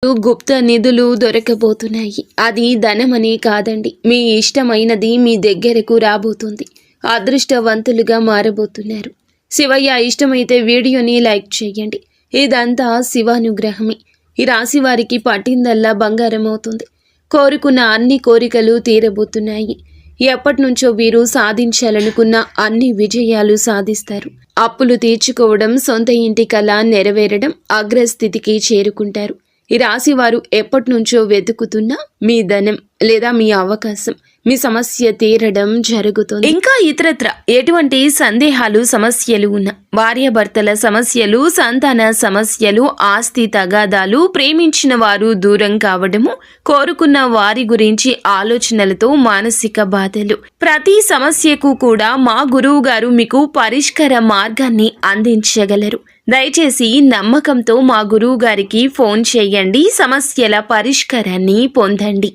గుప్త నిధులు దొరకబోతున్నాయి. అది ధనమని కాదండి, మీ ఇష్టమైనది మీ దగ్గరకు రాబోతుంది. అదృష్టవంతులుగా మారబోతున్నారు. శివయ్య ఇష్టమైతే వీడియోని లైక్ చేయండి. ఇదంతా శివానుగ్రహమే. ఈ రాశి వారికి పట్టిందల్లా బంగారం అవుతుంది. కోరుకున్న అన్ని కోరికలు తీరబోతున్నాయి. ఎప్పటి నుంచో వీరు సాధించాలనుకున్న అన్ని విజయాలు సాధిస్తారు. అప్పులు తీర్చుకోవడం, సొంత ఇంటి కల నెరవేరడం, అగ్రస్థితికి చేరుకుంటారు. ఈ రాశి వారు ఎప్పటి నుంచో వెతుకుతున్న మీ ధనం లేదా మీ అవకాశం, మీ సమస్య తీరడం జరుగుతుంది. ఇంకా ఇతరత్ర ఎటువంటి సందేహాలు, సమస్యలు ఉన్న భార్యాభర్తల సమస్యలు, సంతాన సమస్యలు, ఆస్తి తగాదాలు, ప్రేమించిన వారు దూరం కావడము, కోరుకున్న వారి గురించి ఆలోచనలతో మానసిక బాధలు, ప్రతి సమస్యకు కూడా మా గురువు గారు మీకు పరిష్కార మార్గాన్ని అందించగలరు. దయచేసి నమ్మకంతో మా గురువు గారికి ఫోన్ చేయండి. సమస్యల పరిష్కారాన్ని పొందండి.